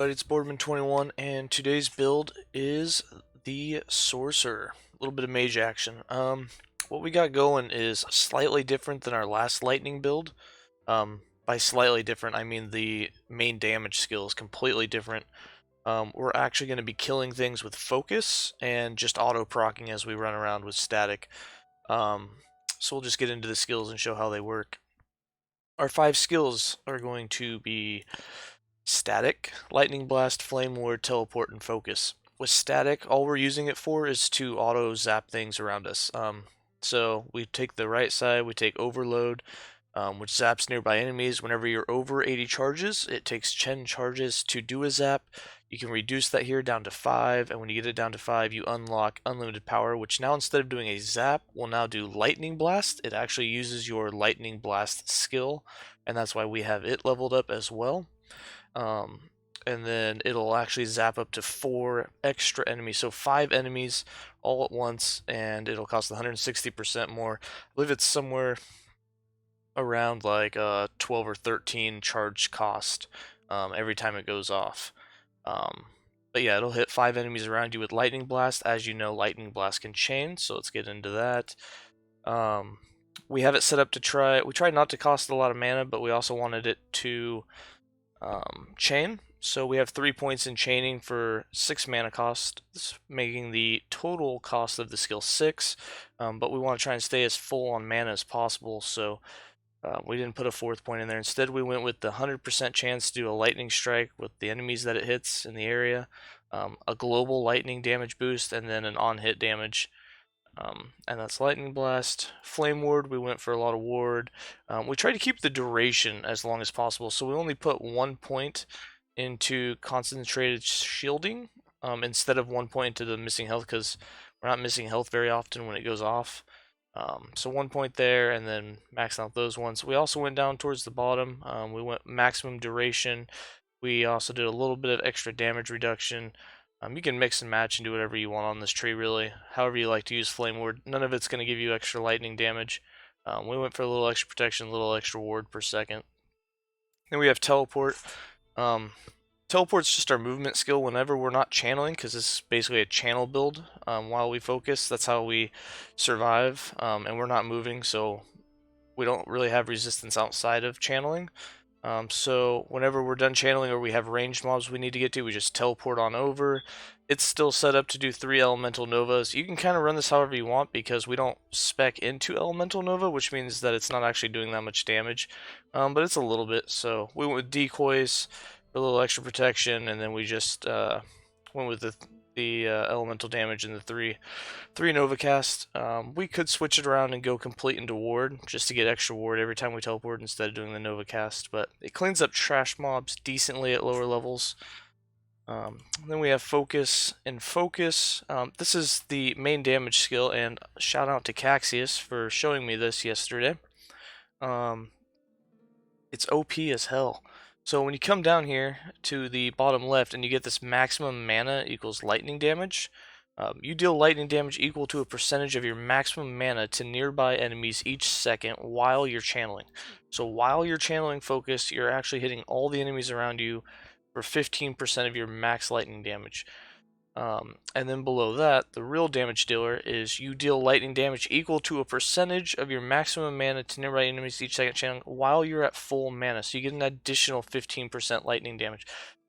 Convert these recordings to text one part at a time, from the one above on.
But it's Boardman21, and today's build is the Sorcerer. A little bit of mage action. What we got going is slightly different than our last lightning build. By slightly different, I mean the main damage skill is completely different. We're actually going to be killing things with focus and just auto-procking as we run around with static. So we'll just get into the skills and show how they work. Our 5 skills are going to be Static, Lightning Blast, Flame Ward, Teleport, and Focus. With Static, all we're using it for is to auto-zap things around us. So we take the right side, we take Overload, which zaps nearby enemies. Whenever you're over 80 charges, it takes 10 charges to do a zap. You can reduce that here down to 5, and when you get it down to 5, you unlock Unlimited Power, which now instead of doing a zap, will now do Lightning Blast. It actually uses your Lightning Blast skill, and that's why we have it leveled up as well. And then it'll actually zap up to 4 extra enemies, so 5 enemies all at once, and it'll cost 160% more. I believe it's somewhere around like 12 or 13 charge cost every time it goes off. But yeah, it'll hit 5 enemies around you with Lightning Blast. As you know, Lightning Blast can chain, so let's get into that. We have it set up to we tried not to cost a lot of mana, but we also wanted it to chain. So we have 3 points in chaining for 6 mana cost, making the total cost of the skill 6. But we want to try and stay as full on mana as possible, so we didn't put a 4th point in there. Instead, we went with the 100% chance to do a lightning strike with the enemies that it hits in the area, a global lightning damage boost, and then an on-hit damage. And that's Lightning Blast. Flame Ward, we went for a lot of ward. We tried to keep the duration as long as possible, so we only put 1 point into concentrated shielding instead of 1 point into the missing health, because we're not missing health very often when it goes off. So 1 point there, and then maxing out those ones. We also went down towards the bottom. We went maximum duration. We also did a little bit of extra damage reduction. You can mix and match and do whatever you want on this tree, really. However you like to use Flame Ward. None of it's going to give you extra lightning damage. We went for a little extra protection, a little extra ward per second. Then we have Teleport. Teleport's just our movement skill whenever we're not channeling, because this is basically a channel build while we focus. That's how we survive, and we're not moving, so we don't really have resistance outside of channeling. So whenever we're done channeling or we have ranged mobs we need to get to, we just teleport on over. It's still set up to do 3 elemental novas. You can kind of run this however you want, because we don't spec into elemental nova, which means that it's not actually doing that much damage, but it's a little bit. So we went with decoys for a little extra protection, and then we just went with the elemental damage and the three Nova cast. We could switch it around and go complete into ward just to get extra ward every time we teleport instead of doing the Nova cast, but it cleans up trash mobs decently at lower levels. Then we have focus and focus. This is the main damage skill, and shout out to Caxius for showing me this yesterday. It's OP as hell. So when you come down here to the bottom left and you get this maximum mana equals lightning damage, you deal lightning damage equal to a percentage of your maximum mana to nearby enemies each second while you're channeling. So while you're channeling focus, you're actually hitting all the enemies around you for 15% of your max lightning damage. And then below that, the real damage dealer is you deal lightning damage equal to a percentage of your maximum mana to nearby enemies each second channeling while you're at full mana. So you get an additional 15% lightning damage.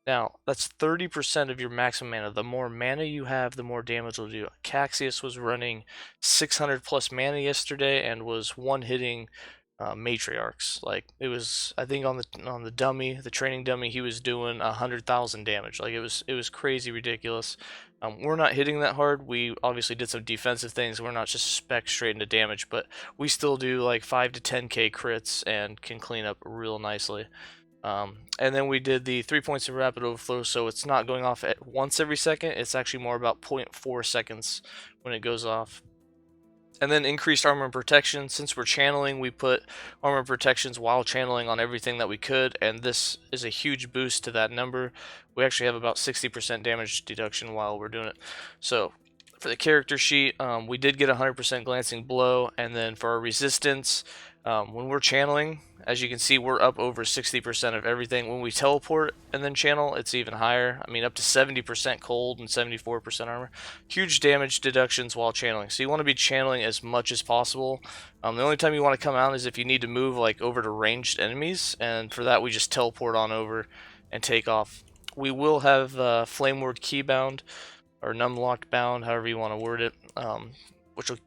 Now, that's 30% of your maximum mana. The more mana you have, the more damage will do. Caxius was running 600 plus mana yesterday and was one-hitting matriarchs. Like, it was, I think on the dummy, the training dummy, he was doing 100,000 damage. Like, it was crazy ridiculous. We're not hitting that hard. We obviously did some defensive things. We're not just spec straight into damage, but we still do like 5 to 10k crits and can clean up real nicely. And then we did the 3 points of rapid overflow, so it's not going off at once every second. It's actually more about 0.4 seconds when it goes off. And then increased armor and protection. Since we're channeling, we put armor and protections while channeling on everything that we could, and this is a huge boost to that number. We actually have about 60% damage deduction while we're doing it. So for the character sheet, we did get 100% glancing blow, and then for our resistance, When we're channeling, as you can see, we're up over 60% of everything. When we teleport and then channel, it's even higher. I mean, up to 70% cold and 74% armor. Huge damage deductions while channeling. So you want to be channeling as much as possible. The only time you want to come out is if you need to move like over to ranged enemies, and for that we just teleport on over and take off. We will have Flame Ward Keybound or Numlock Bound, however you want to word it, which will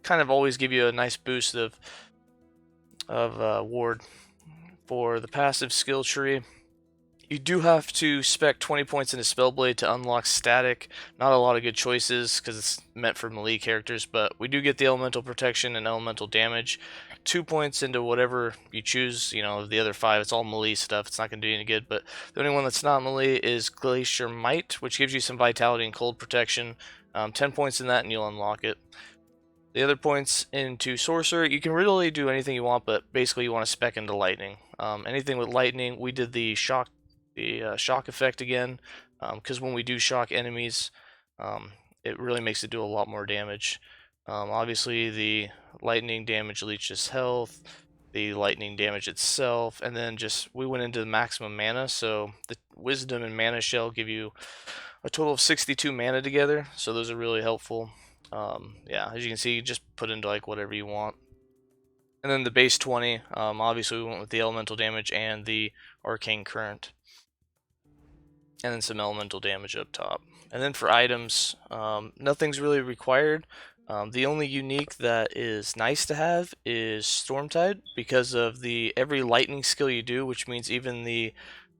kind of always give you a nice boost of ward. For the passive skill tree, you do have to spec 20 points into Spellblade to unlock static. Not a lot of good choices because it's meant for melee characters, but we do get the elemental protection and elemental damage. 2 points into whatever you choose, you know, the other 5, it's all melee stuff, it's not going to do any good, but the only one that's not melee is Glacier Might, which gives you some vitality and cold protection. 10 points in that and you'll unlock it. The other points into Sorcerer, you can really do anything you want, but basically you want to spec into Lightning. Anything with Lightning, we did the shock effect again, because when we do shock enemies, it really makes it do a lot more damage. Obviously, the lightning damage leeches health, the lightning damage itself, and then just we went into the maximum mana, so the Wisdom and Mana Shell give you a total of 62 mana together, so those are really helpful. Yeah, as you can see, you just put into like whatever you want. And then the base 20, obviously we went with the elemental damage and the arcane current. And then some elemental damage up top. And then for items, nothing's really required. The only unique that is nice to have is Stormtide, because of the every lightning skill you do, which means even the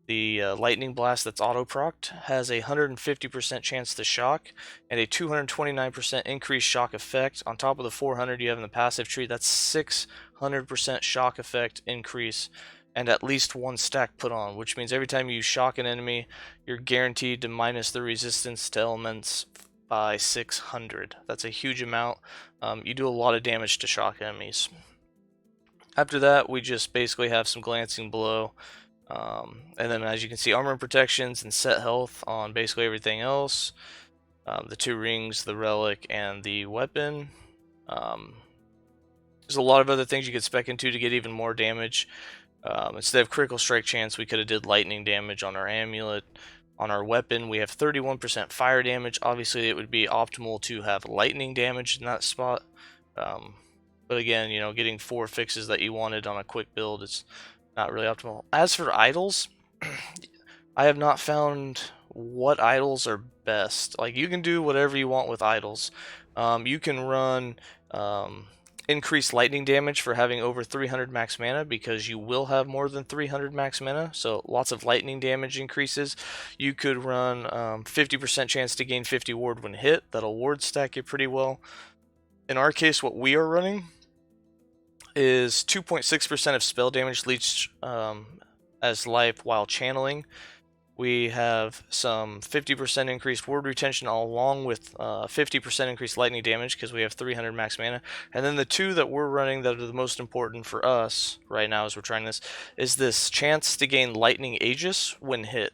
lightning blast that's auto-procced has a 150% chance to shock and a 229% increased shock effect. On top of the 400 you have in the passive tree, that's 600% shock effect increase and at least 1 stack put on, which means every time you shock an enemy, you're guaranteed to minus the resistance to elements by 600. That's a huge amount. You do a lot of damage to shock enemies. After that, we just basically have some glancing blow. And then as you can see, armor and protections and set health on basically everything else. The 2 rings, the relic, and the weapon. There's a lot of other things you could spec into to get even more damage. Instead of critical strike chance, we could have did lightning damage on our amulet. On our weapon, we have 31% fire damage. Obviously, it would be optimal to have lightning damage in that spot. But again, you know, getting 4 fixes that you wanted on a quick build is not really optimal. As for idols, I have not found what idols are best. Like, you can do whatever you want with idols. You can run increased lightning damage for having over 300 max mana, because you will have more than 300 max mana, so lots of lightning damage increases. You could run 50% chance to gain 50 ward when hit. That'll ward stack you pretty well. In our case, what we are running is 2.6% of spell damage leached as life while channeling. We have some 50% increased ward retention along with 50% increased lightning damage, because we have 300 max mana. And then the 2 that we're running that are the most important for us right now as we're trying this is this chance to gain lightning Aegis when hit.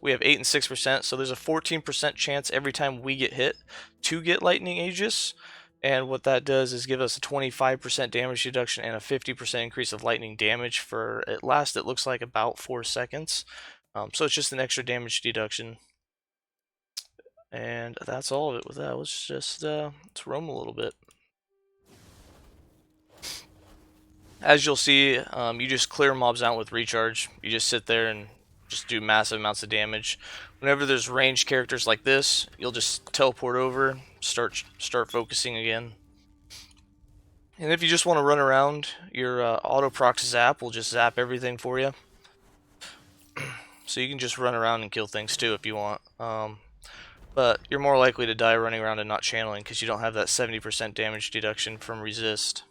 We have 8 and 6%, so there's a 14% chance every time we get hit to get lightning Aegis. And what that does is give us a 25% damage reduction and a 50% increase of lightning damage for, at last, it looks like about 4 seconds. So it's just an extra damage deduction. And that's all of it with that. Let's just let's roam a little bit. As you'll see, you just clear mobs out with recharge. You just sit there and just do massive amounts of damage. Whenever there's ranged characters like this, you'll just teleport over, start focusing again. And if you just want to run around, your auto-proc zap will just zap everything for you. So you can just run around and kill things too if you want. But you're more likely to die running around and not channeling, because you don't have that 70% damage deduction from resist.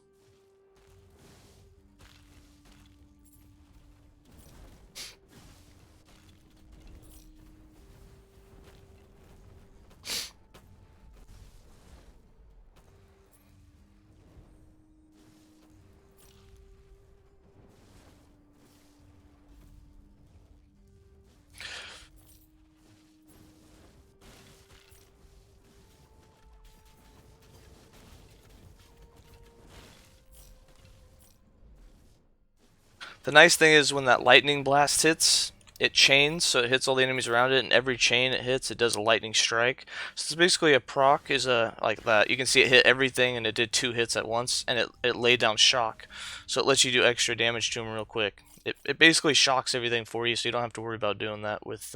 The nice thing is when that lightning blast hits, it chains, so it hits all the enemies around it, and every chain it hits, it does a lightning strike. So it's basically a proc is a like that. You can see it hit everything, and it did 2 hits at once, and it laid down shock, so it lets you do extra damage to them real quick. It basically shocks everything for you, so you don't have to worry about doing that with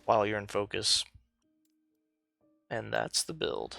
while you're in focus. And that's the build.